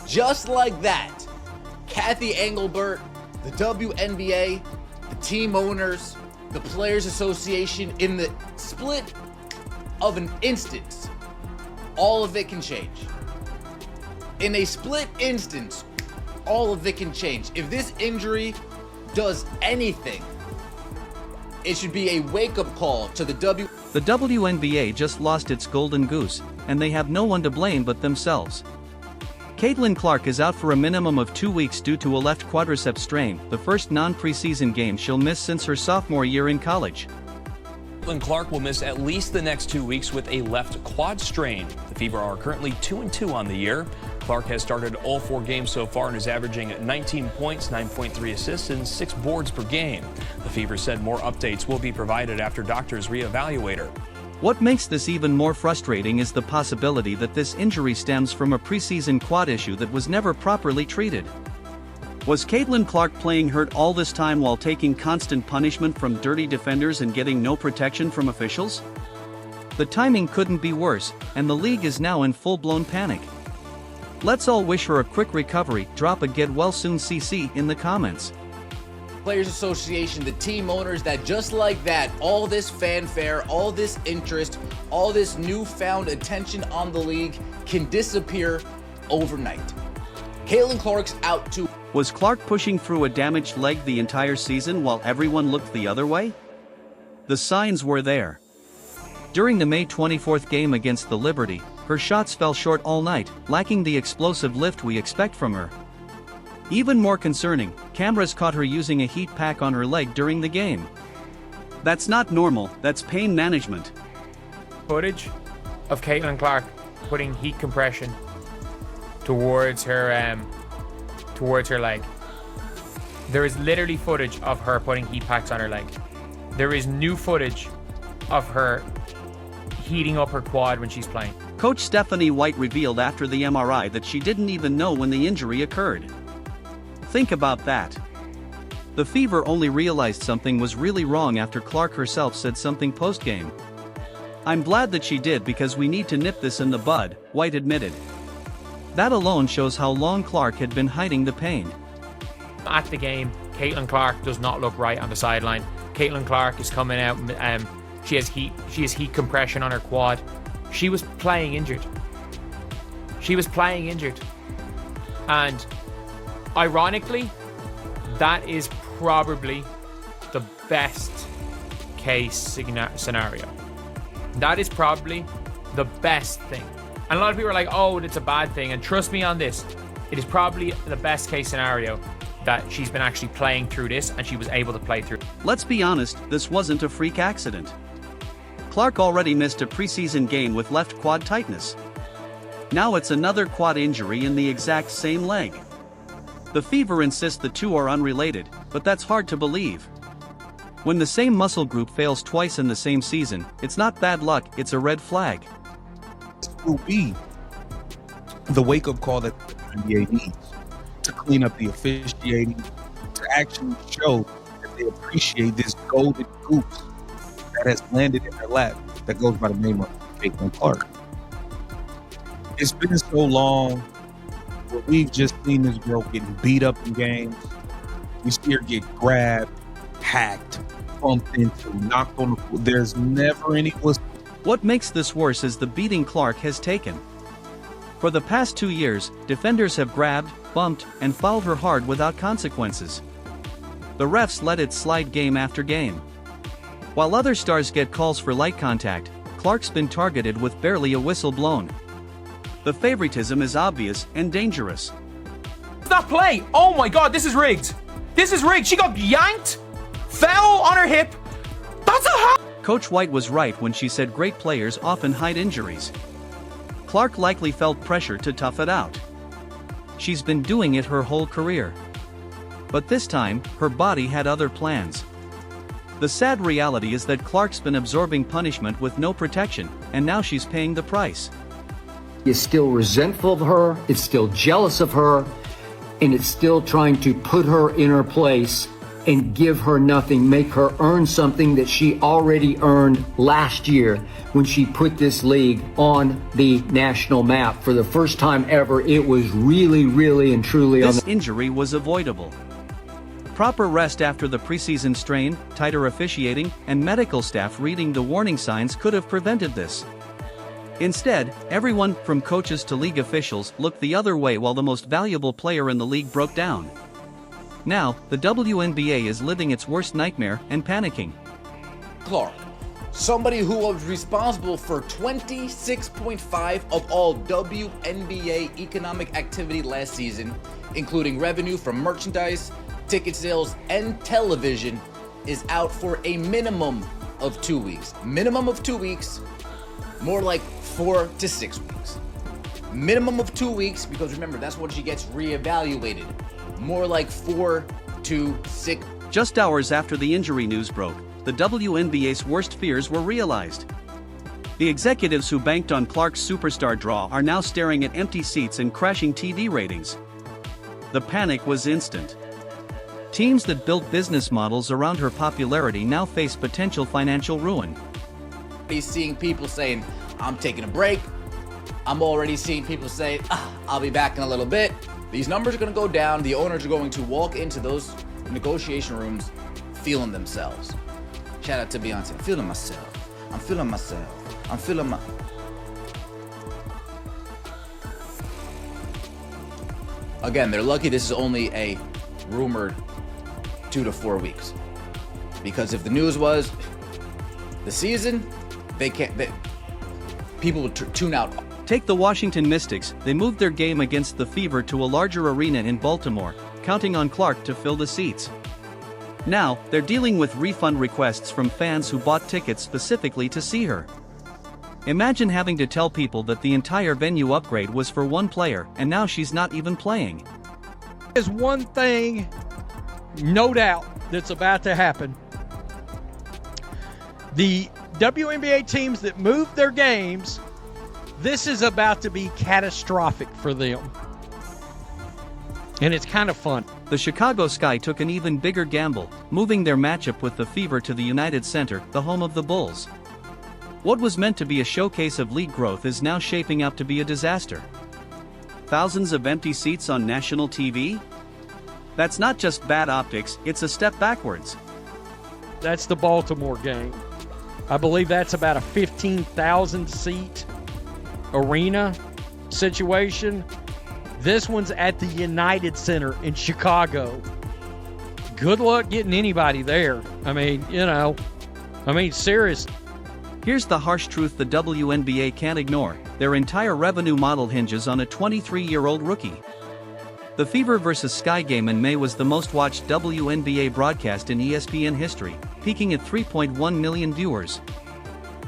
Just like that, Kathy Engelbert, the WNBA, the team owners, the Players Association, in the split of an instance, all of it can change. In a split instance, all of it can change. If this injury does anything, it should be a wake-up call to the The WNBA just lost its golden goose, and they have no one to blame but themselves. Caitlin Clark is out for a minimum of 2 weeks due to a left quadricep strain, the first non-preseason game she'll miss since her sophomore year in college. Caitlin Clark will miss at least the next 2 weeks with a left quad strain. The Fever are currently 2-2 on the year. Clark has started all 4 games so far and is averaging 19 points, 9.3 assists, and 6 boards per game. The Fever said more updates will be provided after doctors reevaluate her. What makes this even more frustrating is the possibility that this injury stems from a preseason quad issue that was never properly treated. Was Caitlin Clark playing hurt all this time while taking constant punishment from dirty defenders and getting no protection from officials? The timing couldn't be worse, and the league is now in full-blown panic. Let's all wish her a quick recovery. Drop a get well soon CC in the comments. Players Association, the team owners, that just like that, all this fanfare, all this interest, all this newfound attention on the league can disappear overnight. Caitlin Clark's out too. Was Clark pushing through a damaged leg the entire season while everyone looked the other way? The signs were there. During the May 24th game against the Liberty, her shots fell short all night, lacking the explosive lift we expect from her. Even more concerning, cameras caught her using a heat pack on her leg during the game. That's not normal, that's pain management. Footage of Caitlin Clark putting heat compression towards her leg. There is literally footage of her putting heat packs on her leg. There is new footage of her heating up her quad when she's playing. Coach Stephanie White revealed after the MRI that she didn't even know when the injury occurred. Think about that. The Fever only realized something was really wrong after Clark herself said something post-game. I'm glad that she did because we need to nip this in the bud, White admitted. That alone shows how long Clark had been hiding the pain. At the game, Caitlin Clark does not look right on the sideline. Caitlin Clark is coming out, she has heat compression on her quad. She was playing injured. And ironically, that is probably the best case scenario. That is probably the best thing. And a lot of people are like, oh, it's a bad thing. And trust me on this, it is probably the best case scenario that she's been actually playing through this and she was able to play through. Let's be honest, this wasn't a freak accident. Clark already missed a preseason game with left quad tightness. Now it's another quad injury in the exact same leg. The Fever insist the two are unrelated, but that's hard to believe. When the same muscle group fails twice in the same season, it's not bad luck, it's a red flag. This will be the wake-up call that the NBA needs to clean up the officiating, to actually show that they appreciate this golden goose that has landed in their lap that goes by the name of Caitlin Clark. It's been so long where we've just seen this girl getting beat up in games. We see her get grabbed, hacked, bumped into, knocked on the floor. There's never any whistle. What makes this worse is the beating Clark has taken. For the past 2 years, defenders have grabbed, bumped, and fouled her hard without consequences. The refs let it slide game after game. While other stars get calls for light contact, Clark's been targeted with barely a whistle blown. The favoritism is obvious and dangerous. That play! Oh my god, this is rigged! This is rigged! She got yanked! Fell on her hip! That's a Coach White was right when she said great players often hide injuries. Clark likely felt pressure to tough it out. She's been doing it her whole career. But this time, her body had other plans. The sad reality is that Clark's been absorbing punishment with no protection, and now she's paying the price. Is still resentful of her, it's still jealous of her, and it's still trying to put her in her place and give her nothing, make her earn something that she already earned last year when she put this league on the national map. For the first time ever, it was really and truly on This the injury was avoidable. Proper rest after the preseason strain, tighter officiating, and medical staff reading the warning signs could have prevented this. Instead, everyone, from coaches to league officials, looked the other way while the most valuable player in the league broke down. Now, the WNBA is living its worst nightmare and panicking. Clark, somebody who was responsible for 26.5 of all WNBA economic activity last season, including revenue from merchandise, ticket sales, and television, is out for a minimum of 2 weeks. Minimum of 2 weeks, more like 4 to 6 weeks. Minimum of 2 weeks, because remember, that's when she gets reevaluated. More like 4 to 6. Just hours after the injury news broke, the WNBA's worst fears were realized. The executives who banked on Clark's superstar draw are now staring at empty seats and crashing TV ratings. The panic was instant. Teams that built business models around her popularity now face potential financial ruin. He's seeing people saying, I'm taking a break. I'm already seeing people say, I'll be back in a little bit. These numbers are going to go down. The owners are going to walk into those negotiation rooms feeling themselves. Shout out to Beyonce. I'm feeling myself. I'm feeling myself. I'm feeling my... Again, they're lucky this is only a rumored 2 to 4 weeks. Because if the news was the season, people would tune out. Take the Washington Mystics. They moved their game against the Fever to a larger arena in Baltimore, counting on Clark to fill the seats. Now, they're dealing with refund requests from fans who bought tickets specifically to see her. Imagine having to tell people that the entire venue upgrade was for one player, and now she's not even playing. There's one thing, no doubt, that's about to happen. The WNBA teams that moved their games, this is about to be catastrophic for them. And it's kind of fun. The Chicago Sky took an even bigger gamble, moving their matchup with the Fever to the United Center, the home of the Bulls. What was meant to be a showcase of league growth is now shaping up to be a disaster. Thousands of empty seats on national TV? That's not just bad optics, it's a step backwards. That's the Baltimore game. I believe that's about a 15,000 seat arena situation. This one's at the United Center in Chicago. Good luck getting anybody there. I mean, seriously. Here's the harsh truth the WNBA can't ignore: their entire revenue model hinges on a 23-year-old rookie. The Fever vs. Sky game in May was the most watched WNBA broadcast in ESPN history, peaking at 3.1 million viewers.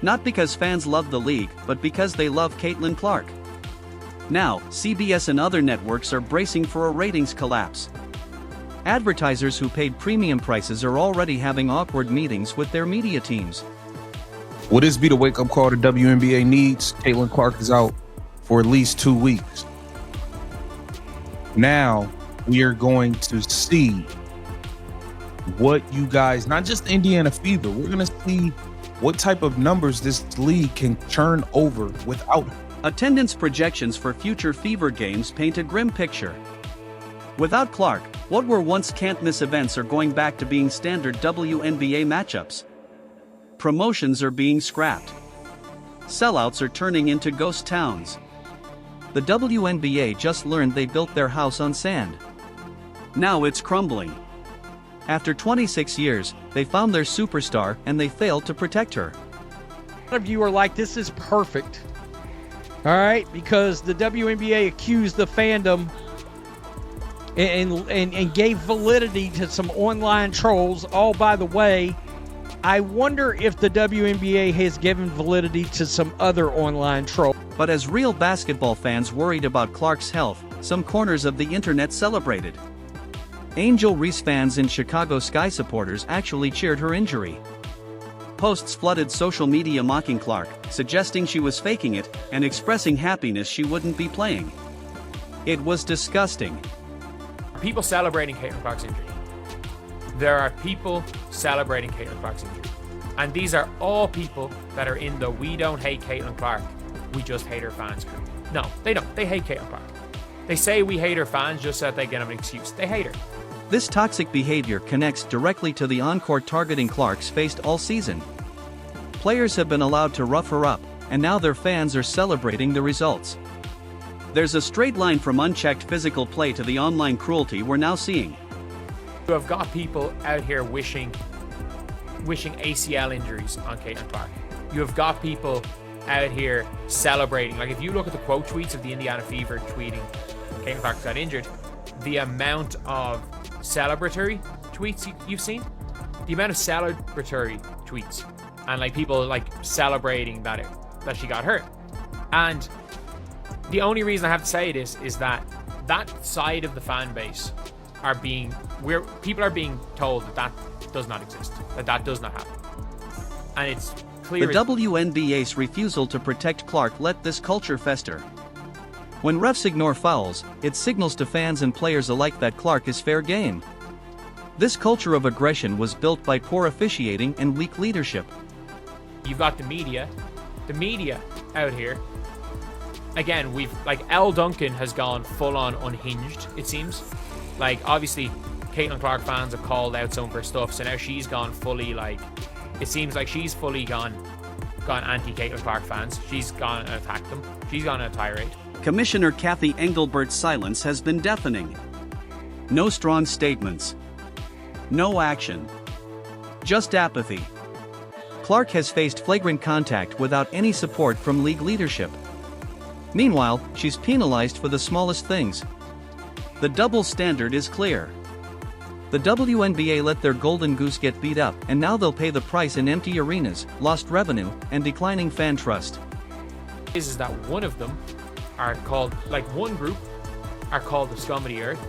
Not because fans love the league, but because they love Caitlin Clark. Now, CBS and other networks are bracing for a ratings collapse. Advertisers who paid premium prices are already having awkward meetings with their media teams. Will this be the wake-up call the WNBA needs? Caitlin Clark is out for at least 2 weeks. Now, we are going to see what you guys, not just Indiana Fever, we're going to see what type of numbers this league can turn over without her. Attendance projections for future Fever games paint a grim picture. Without Clark, what were once can't-miss events are going back to being standard WNBA matchups. Promotions are being scrapped. Sellouts are turning into ghost towns. The WNBA just learned they built their house on sand. Now it's crumbling. After 26 years, they found their superstar and they failed to protect her. A lot of you are like, this is perfect. All right, because the WNBA accused the fandom and gave validity to some online trolls. Oh, by the way, I wonder if the WNBA has given validity to some other online trolls. But as real basketball fans worried about Clark's health, some corners of the internet celebrated. Angel Reese fans and Chicago Sky supporters actually cheered her injury. Posts flooded social media mocking Clark, suggesting she was faking it, and expressing happiness she wouldn't be playing. It was disgusting. People celebrating Caitlin Clark's injury. there are people celebrating Caitlin Clark's injury. And these are all people that are in the "we don't hate Caitlin Clark, we just hate her fans" group. No, they don't. They hate Caitlin Clark. They say we hate her fans just so that they get an excuse. They hate her. This toxic behavior connects directly to the on-court targeting Clark's faced all season. Players have been allowed to rough her up, and now their fans are celebrating the results. There's a straight line from unchecked physical play to the online cruelty we're now seeing. You have got people out here wishing ACL injuries on Caitlin Clark. You have got people out here celebrating. Like, if you look at the quote tweets of the Indiana Fever tweeting Caitlin Clark got injured, the amount of celebratory tweets you've seen, the amount of celebratory tweets, and like people like celebrating that she got hurt. And the only reason I have to say this is that that side of the fan base people are being told that does not exist, that does not happen. And it's clear. The WNBA's refusal to protect Clark let this culture fester. When refs ignore fouls, it signals to fans and players alike that Clark is fair game. This culture of aggression was built by poor officiating and weak leadership. You've got the media out here. Again, Elle Duncan has gone full on unhinged, it seems. Like, obviously, Caitlin Clark fans have called out some of her stuff, so now she's gone fully, it seems like she's fully gone anti-Caitlin Clark fans. She's gone and attacked them. She's gone on a tirade. Commissioner Kathy Engelbert's silence has been deafening. No strong statements. No action. Just apathy. Clark has faced flagrant contact without any support from league leadership. Meanwhile, she's penalized for the smallest things. The double standard is clear. The WNBA let their golden goose get beat up, and now they'll pay the price in empty arenas, lost revenue, and declining fan trust. Is that one of them are called, one group are called the scum of the earth,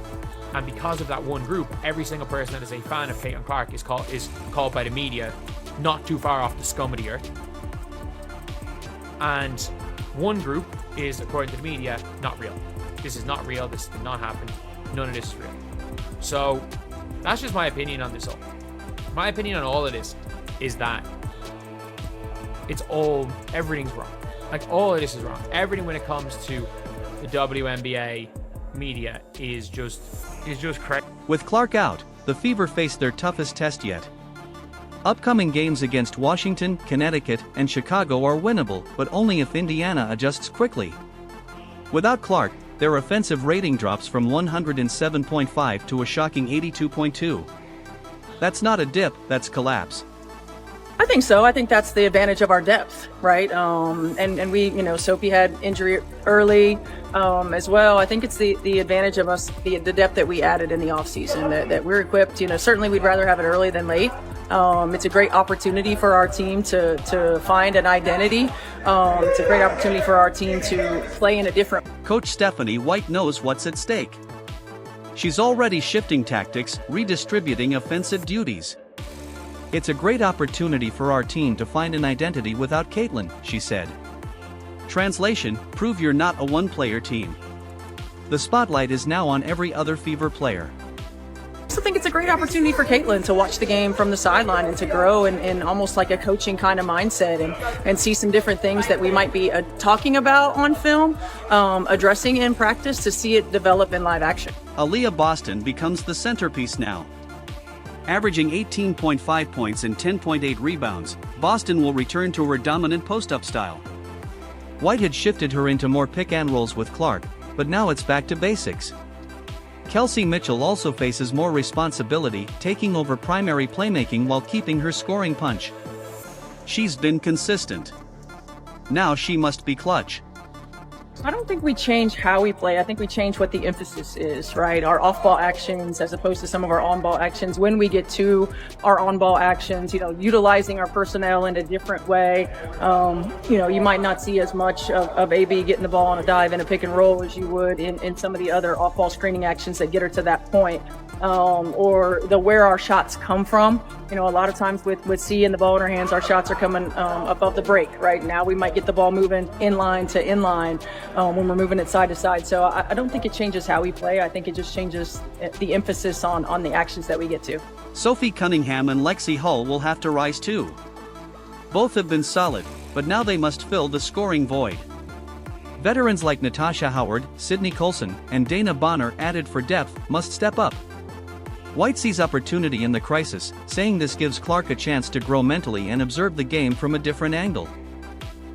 and because of that one group, every single person that is a fan of Caitlin Clark is called by the media not too far off the scum of the earth. And one group is, according to the media, not real. This is not real. This did not happen. None of this is real. So that's just my opinion on this all. My opinion on all of this is that everything's wrong. All of this is wrong. Everything when it comes to the WNBA media is just crazy. With Clark out, the Fever face their toughest test yet. Upcoming games against Washington, Connecticut, and Chicago are winnable, but only if Indiana adjusts quickly. Without Clark, their offensive rating drops from 107.5 to a shocking 82.2. That's not a dip, that's collapse. I think so. I think that's the advantage of our depth, right? And we, Sophie had injury early as well. I think it's the advantage of us, the depth that we added in the offseason, that we're equipped. Certainly we'd rather have it early than late. It's a great opportunity for our team to find an identity. It's a great opportunity for our team to play in a different. Coach Stephanie White knows what's at stake. She's already shifting tactics, redistributing offensive duties. It's a great opportunity for our team to find an identity without Caitlin, she said. Translation: prove you're not a one-player team. The spotlight is now on every other Fever player. I also think it's a great opportunity for Caitlin to watch the game from the sideline and to grow in almost like a coaching kind of mindset and see some different things that we might be talking about on film, addressing in practice, to see it develop in live action. Aaliyah Boston becomes the centerpiece now. Averaging 18.5 points and 10.8 rebounds, Boston will return to her dominant post-up style. White had shifted her into more pick-and-rolls with Clark, but now it's back to basics. Kelsey Mitchell also faces more responsibility, taking over primary playmaking while keeping her scoring punch. She's been consistent. Now she must be clutch. I don't think we change how we play. I think we change what the emphasis is, right? Our off-ball actions as opposed to some of our on-ball actions. When we get to our on-ball actions, utilizing our personnel in a different way. You might not see as much of AB getting the ball on a dive in a pick and roll as you would in some of the other off-ball screening actions that get her to that point. Or where our shots come from. A lot of times with C and the ball in her hands, our shots are coming above the break. Right now, we might get the ball moving inline to inline. when we're moving it side to side. So I don't think it changes how we play. I think it just changes the emphasis on the actions that we get to. Sophie Cunningham and Lexi Hull will have to rise too. Both have been solid, but now they must fill the scoring void. Veterans like Natasha Howard, Sydney Colson, and Dana Bonner, added for depth, must step up. White sees opportunity in the crisis, saying this gives Clark a chance to grow mentally and observe the game from a different angle.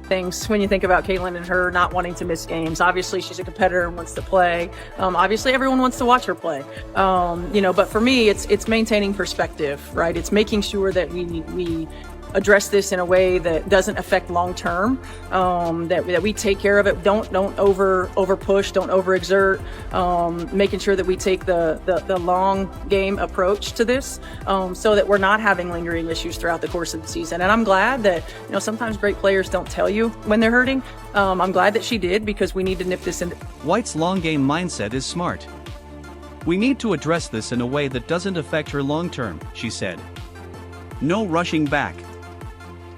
Things when you think about Caitlin and her not wanting to miss games. Obviously, she's a competitor and wants to play. Obviously, everyone wants to watch her play. But for me, it's maintaining perspective, right? It's making sure that we address this in a way that doesn't affect long term. That we take care of it. Don't over push. Don't overexert. Making sure that we take the long game approach to this, so that we're not having lingering issues throughout the course of the season. And I'm glad that sometimes great players don't tell you when they're hurting. I'm glad that she did, because we need to nip this in. White's long game mindset is smart. We need to address this in a way that doesn't affect her long term, she said. No rushing back.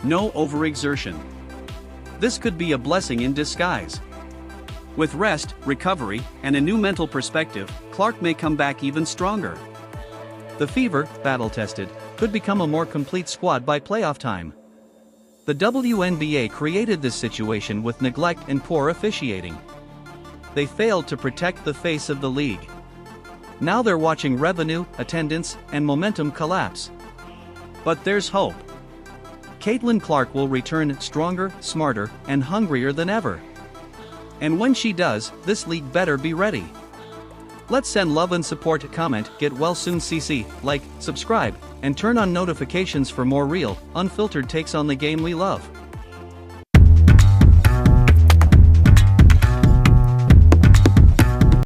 No overexertion. This could be a blessing in disguise. With rest, recovery, and a new mental perspective, Clark may come back even stronger. The Fever, battle-tested, could become a more complete squad by playoff time. The WNBA created this situation with neglect and poor officiating. They failed to protect the face of the league. Now they're watching revenue, attendance, and momentum collapse. But there's hope. Caitlin Clark will return stronger, smarter, and hungrier than ever. And when she does, this league better be ready. Let's send love and support, comment, get well soon CC, like, subscribe, and turn on notifications for more real, unfiltered takes on the game we love.